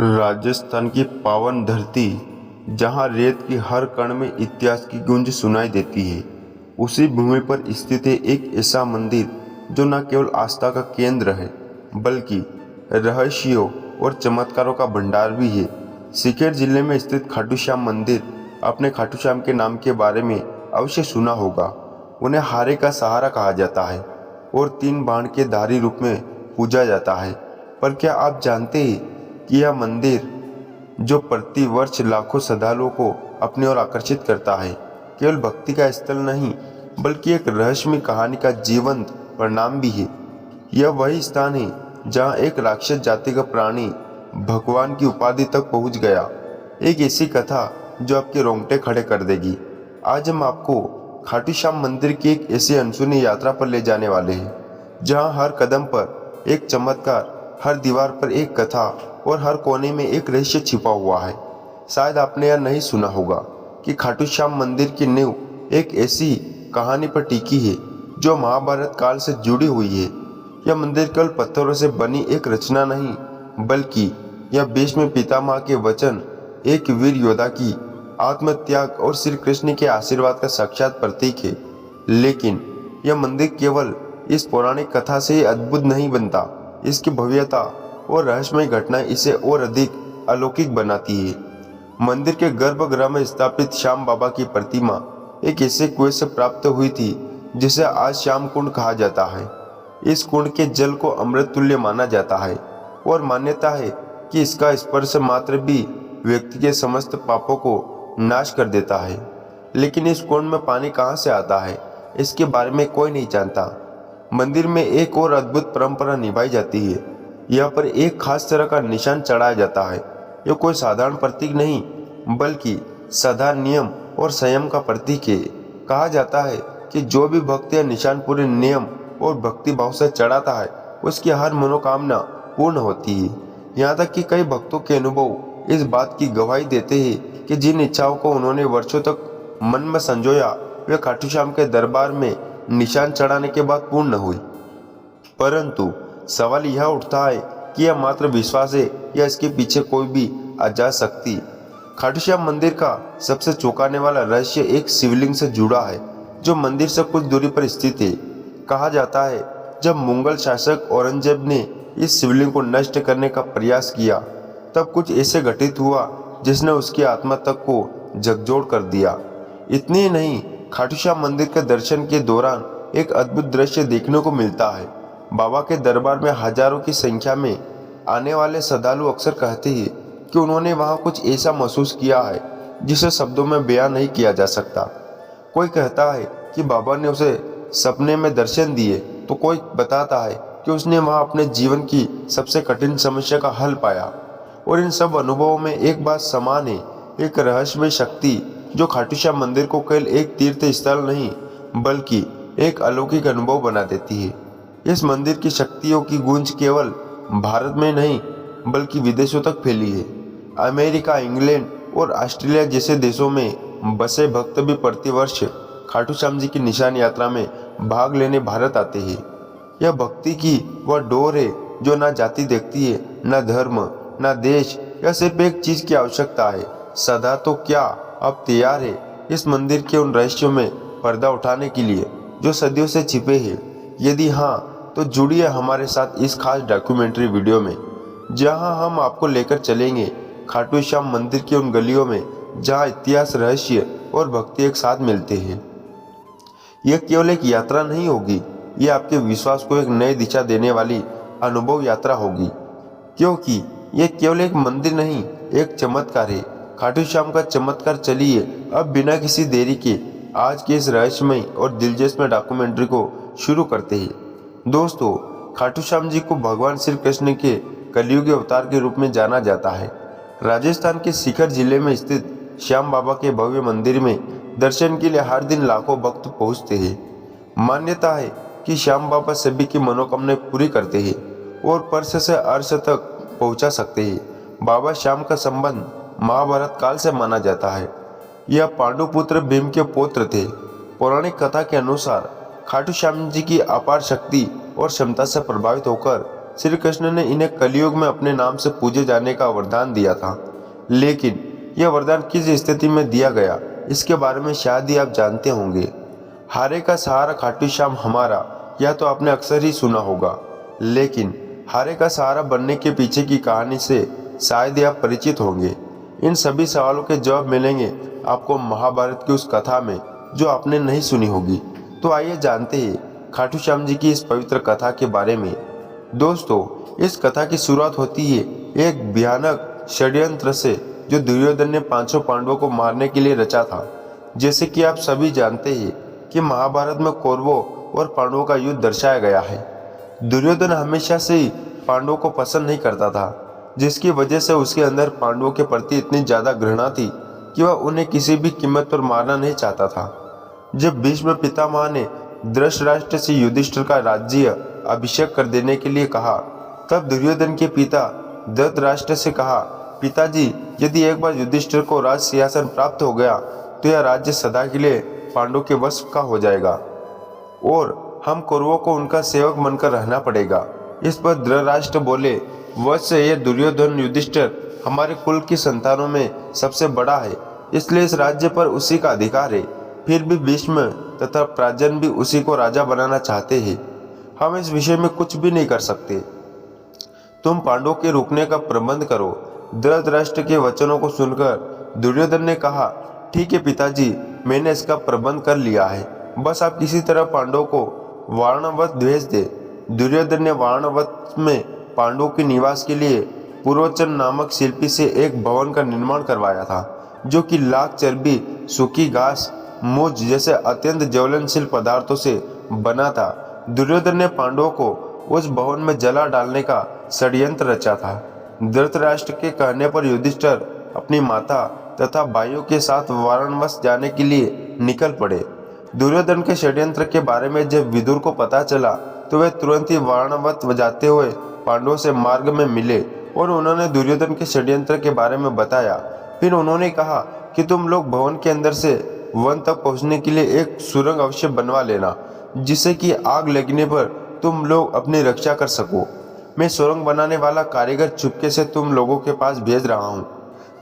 राजस्थान की पावन धरती, जहां रेत की हर कण में इतिहास की गूंज सुनाई देती है, उसी भूमि पर स्थित है एक ऐसा मंदिर जो न केवल आस्था का केंद्र है, बल्कि रहस्यों और चमत्कारों का भंडार भी है। सीकर जिले में स्थित खाटू श्याम मंदिर, अपने खाटू श्याम के नाम के बारे में अवश्य सुना होगा। उन्हें हारे का सहारा कहा जाता है और 3 बाण के धारी रूप में पूजा जाता है। पर क्या आप जानते हैं कि यह मंदिर, जो प्रति वर्ष लाखों श्रद्धालुओं को अपनी ओर आकर्षित करता है, केवल भक्ति का स्थल नहीं बल्कि एक रहस्यमय कहानी का जीवंत परिणाम भी है। यह वही स्थान है जहां एक राक्षस जाति का प्राणी भगवान की उपाधि तक पहुंच गया। एक ऐसी कथा जो आपके रोंगटे खड़े कर देगी। आज हम आपको खाटू श्याम मंदिर की एक ऐसी अनसुनी यात्रा पर ले जाने वाले हैं, जहां हर कदम पर एक चमत्कार, हर दीवार पर एक कथा और हर कोने में एक रहस्य छिपा हुआ है। शायद आपने यह नहीं सुना होगा कि खाटू श्याम मंदिर की नींव एक ऐसी कहानी पर टिकी है जो महाभारत काल से जुड़ी हुई है। यह मंदिर केवल पत्थरों से बनी एक रचना नहीं, बल्कि यह भीष्म पितामह के वचन, एक वीर योद्धा की आत्मत्याग और श्री कृष्ण के आशीर्वाद का साक्षात प्रतीक है। लेकिन यह मंदिर केवल इस पौराणिक कथा से ही अद्भुत नहीं बनता, इसकी भव्यता और रहस्यमय घटनाएं इसे और अधिक अलौकिक बनाती है। मंदिर के गर्भगृह में स्थापित श्याम बाबा की प्रतिमा एक ऐसे कुएं से प्राप्त हुई थी जिसे आज श्याम कुंड कहा जाता है। इस कुंड के जल को अमृत तुल्य माना जाता है और मान्यता है कि इसका स्पर्श मात्र भी व्यक्ति के समस्त पापों को नाश कर देता है। लेकिन इस कुंड में पानी कहाँ से आता है, इसके बारे में कोई नहीं जानता। मंदिर में एक और अद्भुत परंपरा निभाई जाती है। यहाँ पर एक खास तरह का निशान चढ़ाया जाता है। यह कोई साधारण प्रतीक नहीं, बल्कि श्रद्धा, नियम और संयम का प्रतीक है। कहा जाता है कि जो भी भक्त यह निशान पूरे नियम और भक्ति भाव से चढ़ाता है, उसकी हर मनोकामना पूर्ण होती है। यहाँ तक कि कई भक्तों के अनुभव इस बात की गवाही देते हैं कि जिन इच्छाओं को उन्होंने वर्षों तक मन में संजोया, वे खाटू श्याम के दरबार में निशान चढ़ाने के बाद पूर्ण हुई। परंतु सवाल यह उठता है कि यह मात्र विश्वास है या इसके पीछे कोई भी अजात शक्ति। खाटू श्याम मंदिर का सबसे चौंकाने वाला रहस्य एक शिवलिंग से जुड़ा है, जो मंदिर से कुछ दूरी पर स्थित है। कहा जाता है जब मुगल शासक औरंगजेब ने इस शिवलिंग को नष्ट करने का प्रयास किया, तब कुछ ऐसे घटित हुआ जिसने उसकी आत्मा तक को झकझोर कर दिया। इतनी ही नहीं, खाटू श्याम मंदिर के दर्शन के दौरान एक अद्भुत दृश्य देखने को मिलता है। बाबा के दरबार में हजारों की संख्या में आने वाले श्रद्धालु अक्सर कहते हैं कि उन्होंने वहां कुछ ऐसा महसूस किया है जिसे शब्दों में बयान नहीं किया जा सकता। कोई कहता है कि बाबा ने उसे सपने में दर्शन दिए, तो कोई बताता है कि उसने वहां अपने जीवन की सबसे कठिन समस्या का हल पाया। और इन सब अनुभवों में एक बात समान है, एक रहस्यमय शक्ति जो खाटू श्याम मंदिर को केवल एक तीर्थ स्थल नहीं बल्कि एक अलौकिक अनुभव बना देती है। इस मंदिर की शक्तियों की गूंज केवल भारत में नहीं बल्कि विदेशों तक फैली है। अमेरिका, इंग्लैंड और ऑस्ट्रेलिया जैसे देशों में बसे भक्त भी प्रतिवर्ष खाटू श्याम जी की निशान यात्रा में भाग लेने भारत आते हैं। यह भक्ति की वह डोर है जो ना जाति देखती है, ना धर्म, ना देश। यह सिर्फ एक चीज की आवश्यकता है, सदा तो क्या अब तैयार है इस मंदिर के उन रहस्यों में पर्दा उठाने के लिए जो सदियों से छिपे हैं। यदि हाँ, तो जुड़िए हमारे साथ इस खास डॉक्यूमेंट्री वीडियो में, जहां हम आपको लेकर चलेंगे खाटू श्याम मंदिर की उन गलियों में जहां इतिहास, रहस्य और भक्ति एक साथ मिलते हैं। यह केवल एक यात्रा नहीं होगी, यह आपके विश्वास को एक नई दिशा देने वाली अनुभव यात्रा होगी, क्योंकि यह केवल एक मंदिर नहीं, एक चमत्कार है। खाटू श्याम का चमत्कार। चलिए अब बिना किसी देरी के आज के इस रहस्यमय और दिलचस्प डॉक्यूमेंट्री को शुरू करते हैं। दोस्तों, खाटू श्याम जी को भगवान श्री कृष्ण के कलयुगी अवतार के रूप में जाना जाता है। राजस्थान के सीकर जिले में स्थित श्याम बाबा के भव्य मंदिर में दर्शन के लिए हर दिन लाखों भक्त पहुंचते हैं। मान्यता है कि श्याम बाबा सभी की मनोकामनाएं पूरी करते हैं और पर्श से अर्श तक पहुंचा सकते हैं। बाबा श्याम का संबंध महाभारत काल से माना जाता है। यह पांडुपुत्र भीम के पुत्र थे। पौराणिक कथा के अनुसार खाटू श्याम जी की अपार शक्ति और क्षमता से प्रभावित होकर श्री कृष्ण ने इन्हें कलयुग में अपने नाम से पूजे जाने का वरदान दिया था। लेकिन यह वरदान किस स्थिति में दिया गया, इसके बारे में शायद ही आप जानते होंगे। हारे का सहारा खाटू श्याम हमारा, यह तो आपने अक्सर ही सुना होगा। लेकिन हारे का सहारा बनने के पीछे की कहानी से शायद ही आप परिचित होंगे। इन सभी सवालों के जवाब मिलेंगे आपको महाभारत की उस कथा में जो आपने नहीं सुनी होगी। तो आइए जानते हैं खाटू श्याम जी की इस पवित्र कथा के बारे में। दोस्तों, इस कथा की शुरुआत होती है एक भयानक षड्यंत्र से जो दुर्योधन ने 500 पांडवों को मारने के लिए रचा था। जैसे कि आप सभी जानते हैं कि महाभारत में कौरवों और पांडवों का युद्ध दर्शाया गया है। दुर्योधन हमेशा से ही पांडवों को पसंद नहीं करता था, जिसकी वजह से उसके अंदर पांडवों के प्रति इतनी ज्यादा घृणा थी कि वह उन्हें किसी भी कीमत पर मारना नहीं चाहता था। जब भीष्म पितामह ने धृतराष्ट्र से युधिष्ठिर का राज्य अभिषेक कर देने के लिए कहा, तब दुर्योधन के पिता धृतराष्ट्र से कहा, पिताजी, यदि एक बार युधिष्ठिर को राज सिंहासन प्राप्त हो गया तो यह राज्य सदा के लिए पांडवों के वश का हो जाएगा और हम कौरवों को उनका सेवक बनकर रहना पड़ेगा। इस पर धृतराष्ट्र बोले, वत्स, ये दुर्योधन युधिष्ठिर हमारे कुल की संतानों में सबसे बड़ा है, इसलिए इस राज्य पर उसी का अधिकार है। फिर भी भीष्म तथा प्राजन भी उसी को राजा बनाना चाहते हैं। हम इस विषय में कुछ भी नहीं कर सकते। तुम पांडवों के रुकने का प्रबंध करो। धृतराष्ट्र के वचनों को सुनकर दुर्योधन ने कहा, ठीक है पिताजी, मैंने इसका प्रबंध कर लिया है। बस आप किसी तरह पांडवों को वाराणवत भेज दे। दुर्योधन ने वाराणवत में पांडवों के निवास के लिए पुरोचन नामक शिल्पी से एक भवन का निर्माण करवाया था, जो कि लाख चर्बी, सूखी घास, मूंछ जैसे अत्यंत ज्वलनशील पदार्थों से बना था। दुर्योधन ने पांडवों को उस भवन में जला डालने का षड्यंत्र रचा था। धृतराष्ट्र के कहने पर युधिष्ठिर अपनी माता तथा भाइयों के साथ वाराणवत जाने के लिए निकल पड़े। दुर्योधन के षड्यंत्र के बारे में जब विदुर को पता चला तो वे तुरंत ही वाराणवत जाते हुए पांडवों से मार्ग में मिले और उन्होंने दुर्योधन के षड्यंत्र के बारे में बताया। फिर उन्होंने कहा कि तुम लोग भवन के अंदर से वन तक पहुंचने के लिए एक सुरंग अवश्य बनवा लेना, जिससे कि आग लगने पर तुम लोग अपनी रक्षा कर सको। मैं सुरंग बनाने वाला कारीगर चुपके से तुम लोगों के पास भेज रहा हूँ।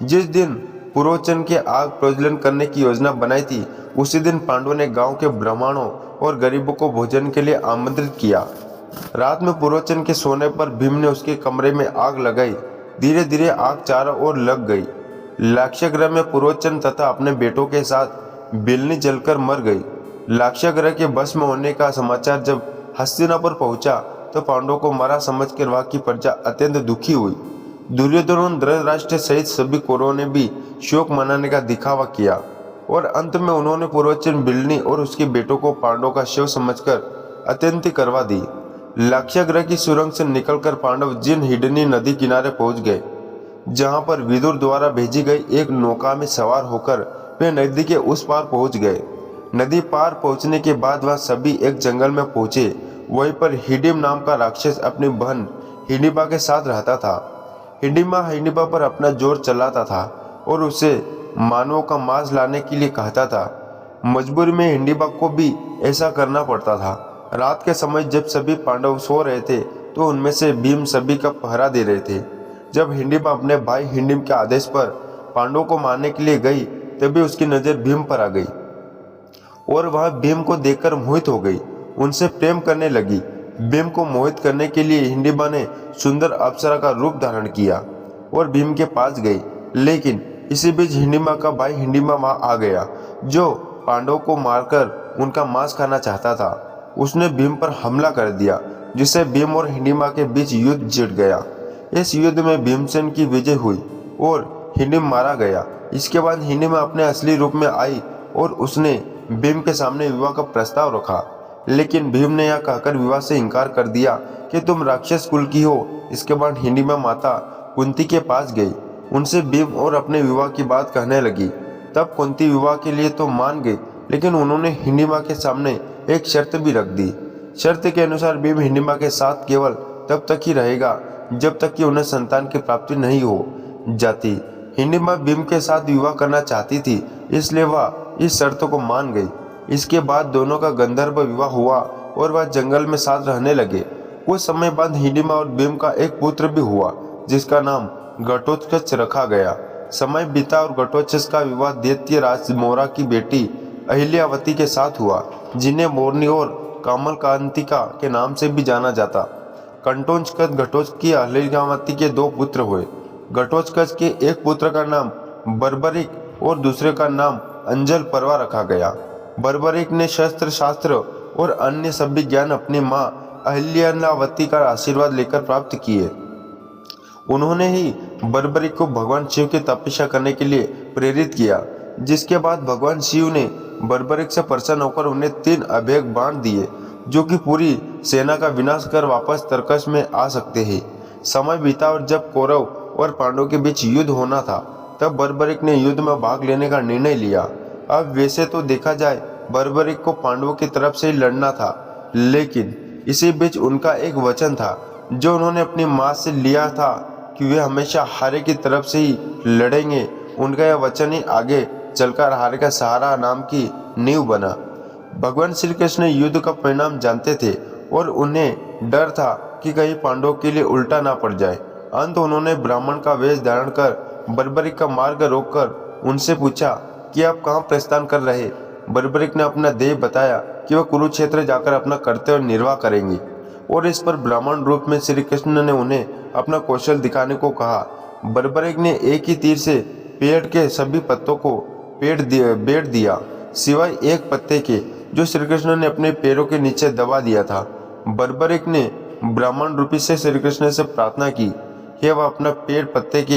जिस दिन पुरोचन के आग प्रज्वलन करने की योजना बनाई थी, उसी दिन पांडवों ने गांव के ब्राह्मणों और गरीबों को भोजन के लिए आमंत्रित किया। रात में पुरोचन के सोने पर भीम ने उसके कमरे में आग लगाई। धीरे धीरे आग चारों ओर लग गई। लाक्षागृह में पुरोचन तथा अपने बेटों के साथ बिलनी जलकर मर गई। लाक्षागृह के भस्म होने का समाचार जब हस्तिनापुर पहुंचा तो पांडवों को मरा समझकर वहां की प्रजा अत्यंत दुखी हुई। दुर्योधन और धृतराष्ट्र सहित सभी कौरवों ने भी शोक मनाने का दिखावा किया और अंत में उन्होंने पुरोचन, बिलनी और उसके बेटों को पांडवों का शव समझकर अत्यंत करवा दी। लाक्षागृह की सुरंग से निकलकर पांडव जिन हिडनी नदी किनारे पहुंच गए, जहां पर विदुर द्वारा भेजी गई एक नौका में सवार होकर वे नदी के उस पार पहुंच गए। नदी पार पहुंचने के बाद वह सभी एक जंगल में पहुंचे। वहीं पर हिडिम नाम का राक्षस अपनी बहन हिडिंबा के साथ रहता था। हिडिंबा पर अपना जोर चलाता था और उसे मानवों का मांस लाने के लिए कहता था। मजबूरी में हिडिंबा को भी ऐसा करना पड़ता था। रात के समय जब सभी पांडव सो रहे थे तो उनमें से भीम सभी का पहरा दे रहे थे। जब हिडिंबा अपने भाई हिडिंब के आदेश पर पांडवों को मारने के लिए गई, तभी उसकी नजर भीम पर आ गई और वह भीम को देखकर मोहित हो गई, उनसे प्रेम करने लगी। भीम को मोहित करने के लिए हिडिंबा ने सुंदर अप्सरा का रूप धारण किया और भीम के पास गई। लेकिन इसी बीच हिडिंबा का भाई हिडिंबा वहां आ गया, जो पांडवों को मारकर उनका मांस खाना चाहता था। उसने भीम पर हमला कर दिया, जिससे भीम और हिडिंबा के बीच युद्ध छिड़ गया। इस युद्ध में भीमसेन की विजय हुई और हिडिंब मारा गया। इसके बाद हिडिंबा अपने असली रूप में आई और उसने भीम के सामने विवाह का प्रस्ताव रखा। लेकिन भीम ने यह कहकर विवाह से इनकार कर दिया कि तुम राक्षस कुल की हो। इसके बाद हिडिंबा माता कुंती के पास गई, उनसे भीम और अपने विवाह की बात कहने लगी। तब कुंती विवाह के लिए तो मान गई, लेकिन उन्होंने हिडिंबा के सामने एक शर्त भी रख दी। शर्त के अनुसार भीम हिडिंबा के साथ केवल तब तक ही रहेगा जब तक कि उन्हें संतान की प्राप्ति नहीं हो जाती। हिडिंबा भीम के साथ विवाह करना चाहती थी, इसलिए वह इस शर्त को मान गई। इसके बाद दोनों का गंधर्व विवाह हुआ और वह जंगल में साथ रहने लगे कुछ समय बाद हिडिंबा और भीम का एक पुत्र भी हुआ जिसका नाम घटोत्कच रखा गया। समय बीता और घटोत्कच का विवाह दैत्य राज मोरा की बेटी अहिल्यावती के साथ हुआ, जिन्हें मोरनी और कामलकांतिका के नाम से भी जाना जाता। घटोत्कच घटोत्कच की अहिल्यावती के 2 पुत्र हुए। घटोत्कच के एक पुत्र का नाम बर्बरिक और दूसरे का नाम अंजल परवा रखा गया। बर्बरिक ने शस्त्र शास्त्र और अन्य सभी ज्ञान अपनी माँ अहिल्यावती का आशीर्वाद लेकर प्राप्त किए। उन्होंने ही बर्बरिक को भगवान शिव की तपस्या करने के लिए प्रेरित किया, जिसके बाद भगवान शिव ने बर्बरिक से प्रसन्न होकर उन्हें 3 अभेद बाण दिए जो कि पूरी सेना का विनाश कर वापस तरकश में आ सकते हैं। समय बीता और जब कौरव और पांडवों के बीच युद्ध होना था तब बर्बरिक ने युद्ध में भाग लेने का निर्णय लिया। अब वैसे तो देखा जाए बर्बरिक को पांडवों की तरफ से ही लड़ना था, लेकिन इसी बीच उनका एक वचन था जो उन्होंने अपनी माँ से लिया था कि वे हमेशा हारे की तरफ से ही लड़ेंगे। उनका यह वचन ही आगे चलकर हारे का सहारा नाम की नींव बना। भगवान श्री कृष्ण युद्ध का परिणाम जानते थे और उन्हें डर था कि कहीं पांडवों के लिए उल्टा ना पड़ जाए। अंत उन्होंने ब्राह्मण का वेश धारण कर बर्बरिक का मार्ग रोककर उनसे पूछा कि आप कहाँ प्रस्थान कर रहे। बर्बरिक ने अपना देह बताया कि वह कुरुक्षेत्र जाकर अपना कर्तव्य निर्वाह करेंगे और इस पर ब्राह्मण रूप में श्री कृष्ण ने उन्हें अपना कौशल दिखाने को कहा। बर्बरिक ने एक ही तीर से पेड़ के सभी पत्तों को बेट दिया सिवाय एक पत्ते के जो श्री कृष्ण ने अपने पैरों के नीचे दबा दिया था। बर्बरिक ने ब्राह्मण रूपी से श्री कृष्ण से प्रार्थना की कि वह अपना पेड़ पत्ते के